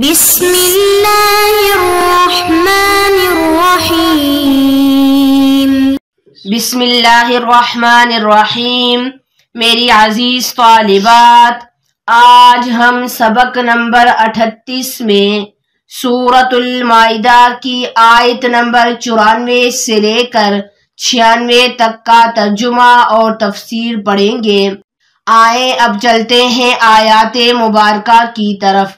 بسم اللہ الرحمن الرحیم۔ بسم اللہ الرحمن الرحیم۔ میری عزیز طالبات، آج ہم سبق نمبر 38 میں سورۃ المائدہ کی آیت نمبر 94 سے لے کر 96 تک کا ترجمہ اور تفسیر پڑھیں گے۔ آئیں اب چلتے ہیں آیات مبارکہ کی طرف۔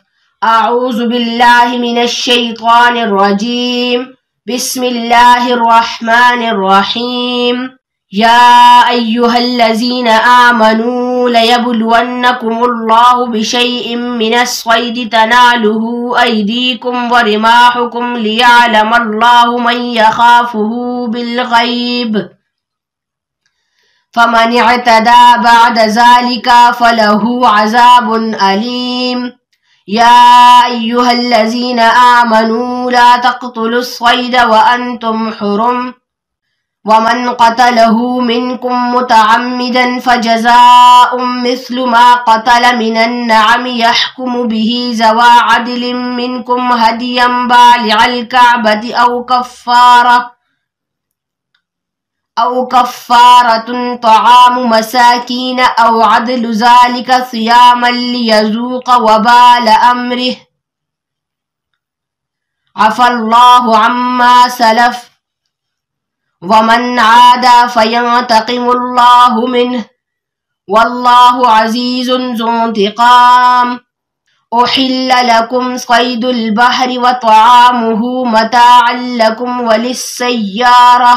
اعوذ باللہ من الشیطان الرجیم، بسم اللہ الرحمن الرحیم۔ یا ایہا الذین آمنوا لیبلونکم اللہ بشیء من الصید تنالہ ایدیکم ورماحکم لیعلم اللہ من یخافہ بالغیب فمن اعتدى بعد ذلك فله عذاب أليم۔ يا أيها الذين آمنوا لا تقتلوا الصيد وأنتم حرم ومن قتله منكم متعمدا فجزاء مثل ما قتل من النعم يحكم به ذوى عدل منكم هديا بالغ الكعبة أو كفارة طعام مساكين أو عدل ذلك صياما ليذوق وبال أمره عفى الله عما سلف ومن عاد فينتقم الله منه والله عزيز ذو انتقام۔ أحل لكم صيد البحر وطعامه متاعا لكم وللسيارة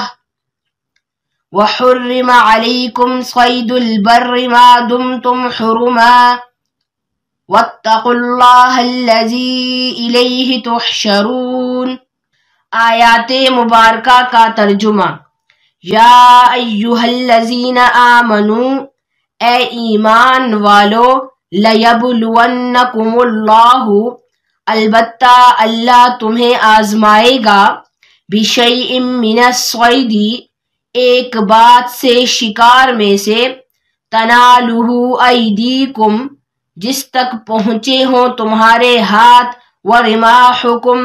وحرم عليكم صيد البر ما دمتم حرما واتقوا الله الذي إليه تحشرون۔ آیات مبارکہ کا ترجمہ۔ یا ایہا الذین آمنوا، اے ایمان والو، لیبلونکم اللہ، البتہ اللہ تمہیں آزمائے گا، بشیء من الصید، ایک بات سے شکار میں سے، تنالہ ایدیکم، جس تک پہنچے ہوں تمہارے ہاتھ، ورماحکم،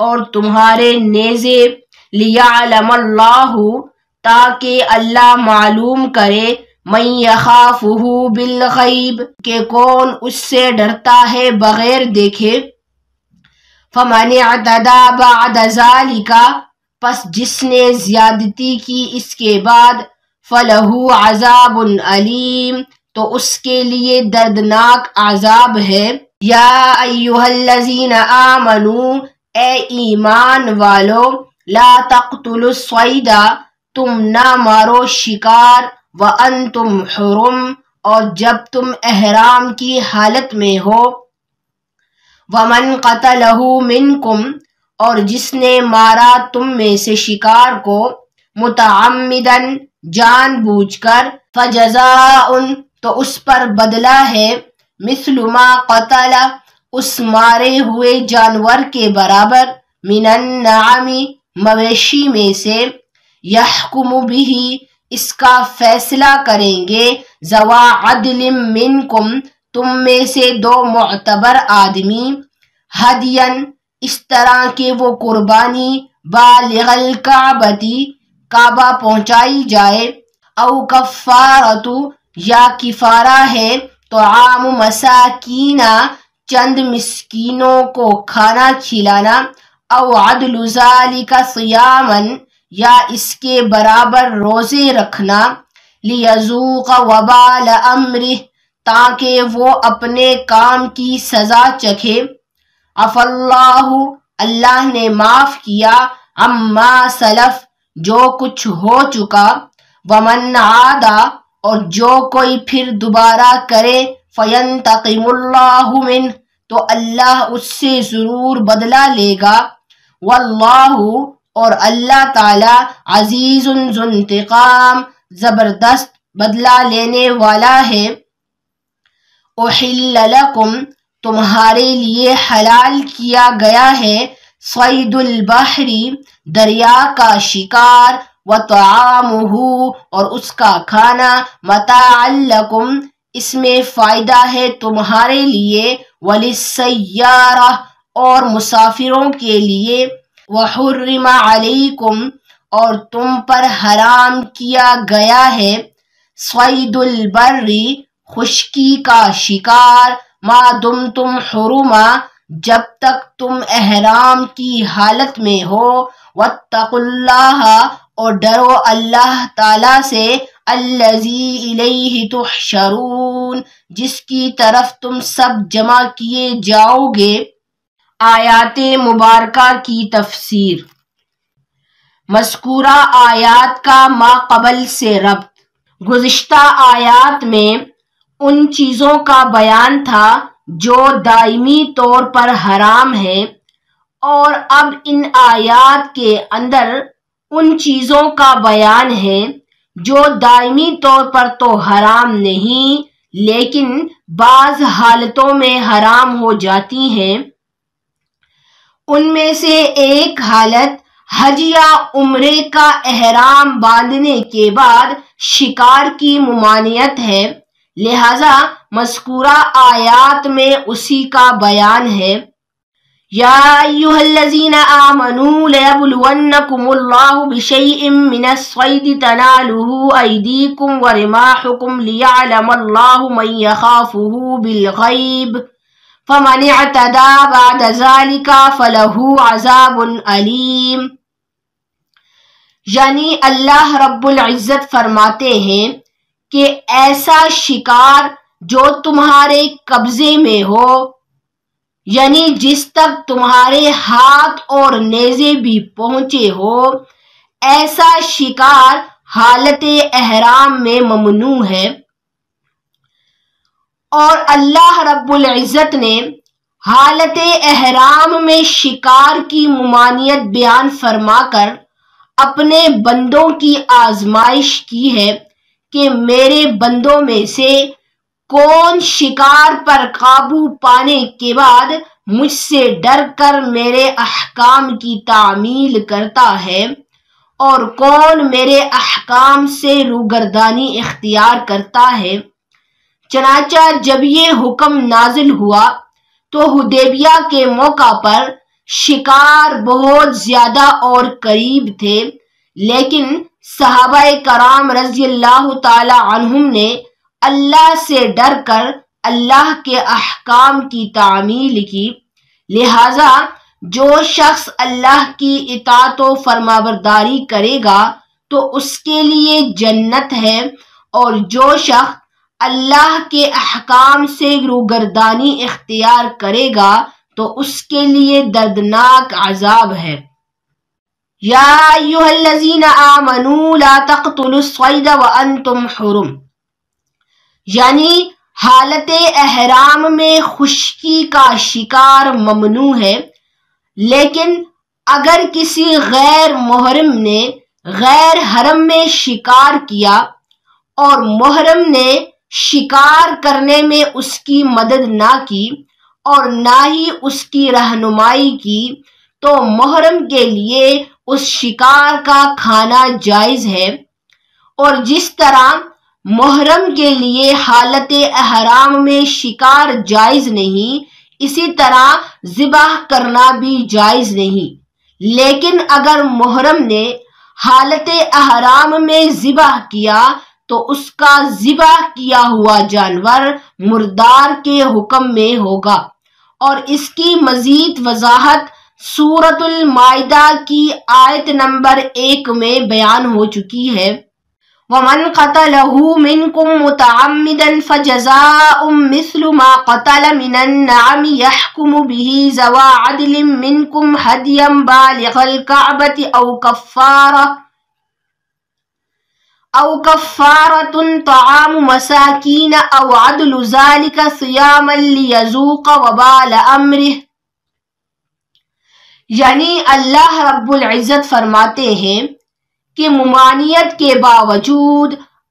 اور تمہارے نیزے، لیعلم اللہ، تاکہ اللہ معلوم کرے، من یخافہ بالغیب، کہ کون اس سے ڈرتا ہے بغیر دیکھے، فمن اعتدى بعد ذلك، پس جس نے زیادتی کی اس کے بعد، فلہ عذاب علیم، تو اس کے لیے دردناک عذاب ہے۔ یا ایہا الذین آمنوا، اے ایمان والو، لا تقتلوا الصید، تم نہ مارو شکار، وانتم حرم، اور جب تم احرام کی حالت میں ہو، ومن قتلہ منکم، اور جس نے مارا تم میں سے شکار کو، متعمدن، جان بوجھ کر، فجزاء، تو اس پر بدلہ ہے، مثل ما قتل، اس مارے ہوئے جانور کے برابر، من النعم، مویشی میں سے، یحکم بہ، اس کا فیصلہ کریں گے، ذوی عدل منکم، تم میں سے دو معتبر آدمی، ہدین، اس طرح کہ وہ قربانی، بالغ الکعبۃ، کعبہ پہنچائی جائے، او کفارۃ، یا کفارہ ہے، طعام مساکین، چند مسکینوں کو کھانا کھلانا، او عدل ذالک صیاما، یا اس کے برابر روزے رکھنا، لیذوق وبال امرہ، تاکہ وہ اپنے کام کی سزا چکھے، عفی اللہ، اللہ نے معاف کیا، عما سلف، جو کچھ ہو چکا، ومن عاد، اور جو کوئی پھر دوبارہ کرے، فینتقم اللہ منہ، تو اللہ اس سے ضرور بدلہ لے گا، واللہ، اور اللہ تعالی، عزیز ذو انتقام، زبردست بدلہ لینے والا ہے۔ احل لکم، تمہارے لیے حلال کیا گیا ہے، صید البحر، دریا کا شکار، وطعامہ، اور اس کا کھانا، متاعا لکم، اس میں فائدہ ہے تمہارے لیے، وللسیارہ، اور مسافروں کے لیے، وحرم علیکم اور تم پر حرام کیا گیا ہے، صید البر خشکی کا شکار، ما دمتم حرما جب تک تم احرام کی حالت میں ہو، واتقوا اللہ اور ڈرو اللہ تعالی سے، الذی الیہ تحشرون جس کی طرف تم سب جمع کیے جاؤ گے۔ آیات مبارکہ کی تفسیر۔ مذکورہ آیات کا ما قبل سے ربط۔ گزشتہ آیات میں ان چیزوں کا بیان تھا جو دائمی طور پر حرام ہیں، اور اب ان آیات کے اندر ان چیزوں کا بیان ہے جو دائمی طور پر تو حرام نہیں لیکن بعض حالتوں میں حرام ہو جاتی ہیں۔ ان میں سے ایک حالت حج یا عمرے کا احرام باندھنے کے بعد شکار کی ممانعت ہے، لہذا مذکورہ آیات میں اسی کا بیان ہے۔ یا ایھا الذین آمنوا لیبلونکم اللہ بشیء من الصید تنالہ ایدیکم ورماحکم لیعلم اللہ من یخافہ بالغیب فمن اعتدی بعد ذلک فلہ عذاب علیم۔ یعنی اللہ رب العزت فرماتے ہیں کہ ایسا شکار جو تمہارے قبضے میں ہو، یعنی جس تک تمہارے ہاتھ اور نیزے بھی پہنچے ہو، ایسا شکار حالت احرام میں ممنوع ہے۔ اور اللہ رب العزت نے حالت احرام میں شکار کی ممانعت بیان فرما کر اپنے بندوں کی آزمائش کی ہے کہ میرے بندوں میں سے کون شکار پر قابو پانے کے بعد مجھ سے ڈر کر میرے احکام کی تعمیل کرتا ہے، اور کون میرے احکام سے روگردانی اختیار کرتا ہے۔ چنانچہ جب یہ حکم نازل ہوا تو حدیبیہ کے موقع پر شکار بہت زیادہ اور قریب تھے، لیکن صحابہ کرام رضی اللہ تعالی عنہم نے اللہ سے ڈر کر اللہ کے احکام کی تعمیل کی، لہذا جو شخص اللہ کی اطاعت و فرمانبرداری کرے گا تو اس کے لیے جنت ہے، اور جو شخص اللہ کے احکام سے روگردانی اختیار کرے گا تو اس کے لیے دردناک عذاب ہے۔ یا ایھا الذین آمنوا لا تقتلوا الصید وانتم حرم، یعنی حالت احرام میں خشکی کا شکار ممنوع ہے، لیکن اگر کسی غیر محرم نے غیر حرم میں شکار کیا اور محرم نے شکار کرنے میں اس کی مدد نہ کی اور نہ ہی اس کی رہنمائی کی تو محرم کے لیے اس شکار کا کھانا جائز ہے، اور جس طرح محرم کے لیے حالت احرام میں شکار جائز نہیں، اسی طرح ذبح کرنا بھی جائز نہیں، لیکن اگر محرم نے حالت احرام میں ذبح کیا تو اس کا ذبح کیا ہوا جانور مردار کے حکم میں ہوگا، اور اس کی مزید وضاحت سورۃ المائدہ کی آیت نمبر 1 میں بیان ہو چکی ہے۔ وَمَنْ قَتَلَهُ مِنْكُمْ مُتَعَمِّدًا فَجَزَاءٌ مِثْلُ مَا قَتَلَ مِنَ النَّعَمِ يَحْكُمُ بِهِ ذَوَا عَدْلٍ مِنْكُمْ هَدْيًا بَالِغَ الْكَعْبَةِ أَوْ كَفَّارَةٌ طَعَامُ مَسَاكِينَ أَوْ عَدْلُ ذَلِكَ صِيَامًا لِيَذُوقَ وَبَالَ أَمْرِهِ۔ یعنی اللہ رب العزت فرماتے ہیں کہ ممانعت کے باوجود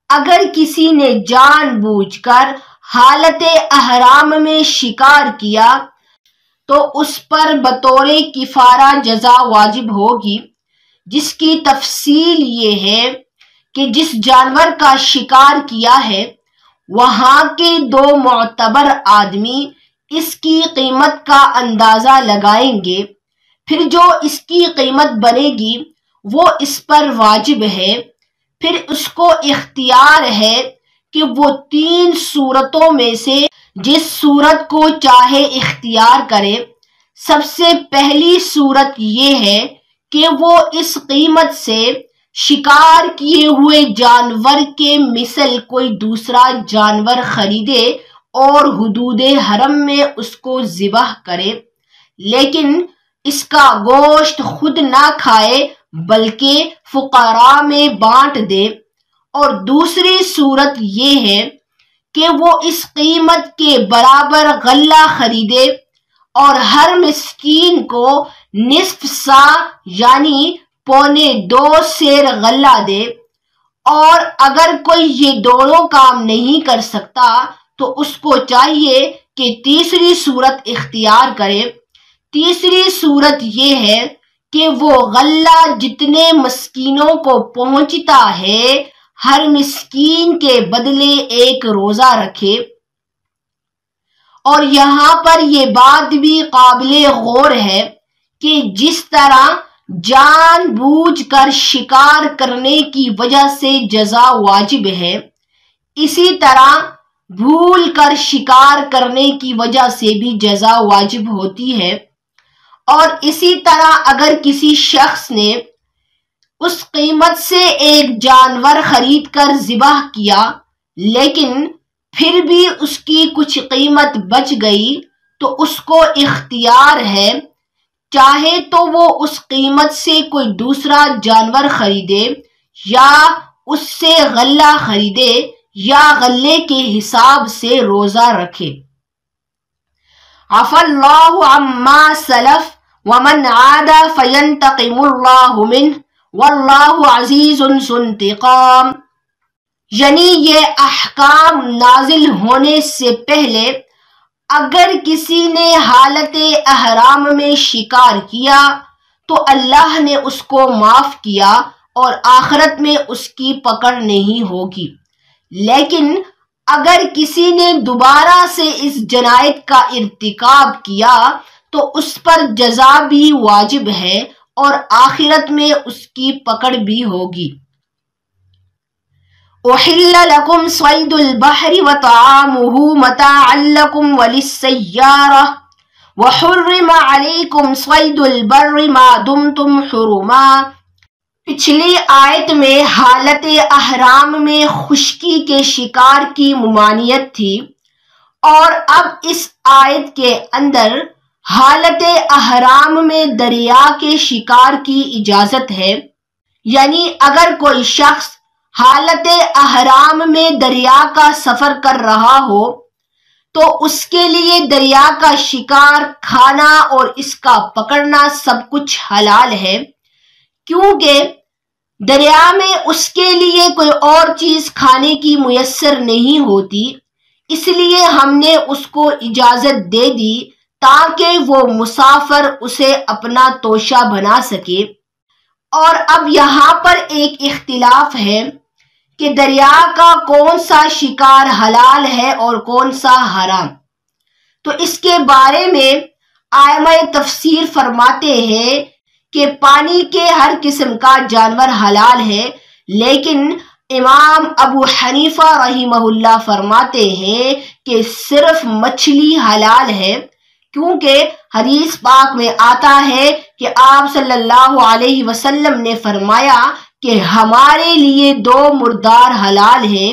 اگر کسی نے جان بوجھ کر حالت احرام میں شکار کیا تو اس پر بطور کفارہ جزا واجب ہوگی، جس کی تفصیل یہ ہے کہ جس جانور کا شکار کیا ہے وہاں کے 2 معتبر آدمی اس کی قیمت کا اندازہ لگائیں گے، پھر جو اس کی قیمت بنے گی وہ اس پر واجب ہے، پھر اس کو اختیار ہے کہ وہ 3 صورتوں میں سے جس صورت کو چاہے اختیار کرے۔ سب سے پہلی صورت یہ ہے کہ وہ اس قیمت سے شکار کیے ہوئے جانور کے مثل کوئی دوسرا جانور خریدے اور حدود حرم میں اس کو ذبح کرے، لیکن اس کا گوشت خود نہ کھائے بلکہ فقراء میں بانٹ دے۔ اور دوسری صورت یہ ہے کہ وہ اس قیمت کے برابر غلہ خریدے اور ہر مسکین کو نصف سا یعنی 1.25 سیر غلہ دے۔ اور اگر کوئی یہ دونوں کام نہیں کر سکتا تو اس کو چاہیے کہ تیسری صورت اختیار کرے۔ تیسری صورت یہ ہے کہ وہ غلہ جتنے مسکینوں کو پہنچتا ہے ہر مسکین کے بدلے 1 روزہ رکھے۔ اور یہاں پر یہ بات بھی قابل غور ہے کہ جس طرح جان بوجھ کر شکار کرنے کی وجہ سے جزا واجب ہے، اسی طرح بھول کر شکار کرنے کی وجہ سے بھی جزا واجب ہوتی ہے۔ اور اسی طرح اگر کسی شخص نے اس قیمت سے ایک جانور خرید کر ذبح کیا لیکن پھر بھی اس کی کچھ قیمت بچ گئی تو اس کو اختیار ہے، چاہے تو وہ اس قیمت سے کوئی دوسرا جانور خریدے یا اس سے غلہ خریدے یا غلے کے حساب سے روزہ رکھے۔ عفا اللہ عما سلف ومن عاد فینتقم اللہ منہ واللہ عزیز ذو انتقام۔ یعنی یہ احکام نازل ہونے سے پہلے اگر کسی نے حالت احرام میں شکار کیا تو اللہ نے اس کو معاف کیا اور آخرت میں اس کی پکڑ نہیں ہوگی، لیکن اگر کسی نے دوبارہ سے اس جنایت کا ارتکاب کیا تو اس پر جزا بھی واجب ہے اور آخرت میں اس کی پکڑ بھی ہوگی۔ احل لکم صید البحر وطعامہ متاعا لکم وللسیارہ وحرم علیکم صید البر ما دمتم حرما۔ پچھلی آیت میں حالت احرام میں خشکی کے شکار کی ممانعت تھی، اور اب اس آیت کے اندر حالت احرام میں دریا کے شکار کی اجازت ہے۔ یعنی اگر کوئی شخص حالت احرام میں دریا کا سفر کر رہا ہو تو اس کے لیے دریا کا شکار کھانا اور اس کا پکڑنا سب کچھ حلال ہے، کیونکہ دریا میں اس کے لیے کوئی اور چیز کھانے کی میسر نہیں ہوتی، اس لیے ہم نے اس کو اجازت دے دی تاکہ وہ مسافر اسے اپنا توشہ بنا سکے۔ اور اب یہاں پر ایک اختلاف ہے کہ دریا کا کون سا شکار حلال ہے اور کون سا حرام۔ تو اس کے بارے میں ائمہ تفسیر فرماتے ہیں کہ پانی کے ہر قسم کا جانور حلال ہے، لیکن امام ابو حنیفہ رحمہ اللہ فرماتے ہیں کہ صرف مچھلی حلال ہے، کیونکہ حدیث پاک میں آتا ہے کہ آپ صلی اللہ علیہ وسلم نے فرمایا کہ ہمارے لیے 2 مردار حلال ہیں،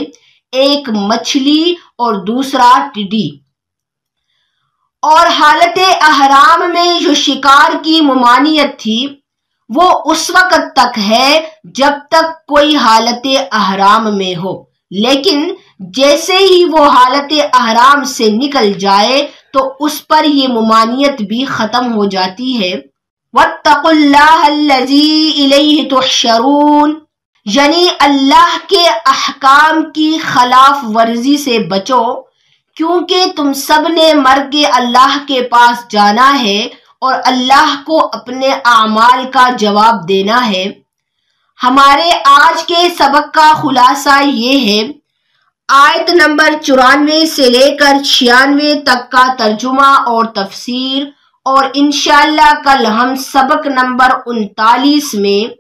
ایک مچھلی اور دوسرا ٹڈی۔ اور حالت احرام میں جو شکار کی ممانعت تھی وہ اس وقت تک ہے جب تک کوئی حالت احرام میں ہو، لیکن جیسے ہی وہ حالت احرام سے نکل جائے تو اس پر یہ ممانعت بھی ختم ہو جاتی ہے۔ وَاتَّقُوا اللَّهَ الَّذِي إِلَيْهِ تُحْشَرُونَ، یعنی اللہ کے احکام کی خلاف ورزی سے بچو، کیونکہ تم سب نے مر کے اللہ کے پاس جانا ہے اور اللہ کو اپنے اعمال کا جواب دینا ہے۔ ہمارے آج کے سبق کا خلاصہ یہ ہے، آیت نمبر 94 سے لے کر 96 تک کا ترجمہ اور تفسیر، اور انشاءاللہ کل ہم سبق نمبر 39 میں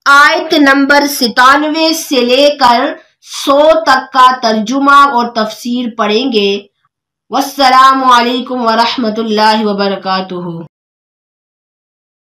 آیت نمبر 97 سے لے کر 100 تک کا ترجمہ اور تفسیر پڑھیں گے۔ والسلام علیکم ورحمۃ اللہ وبرکاتہ۔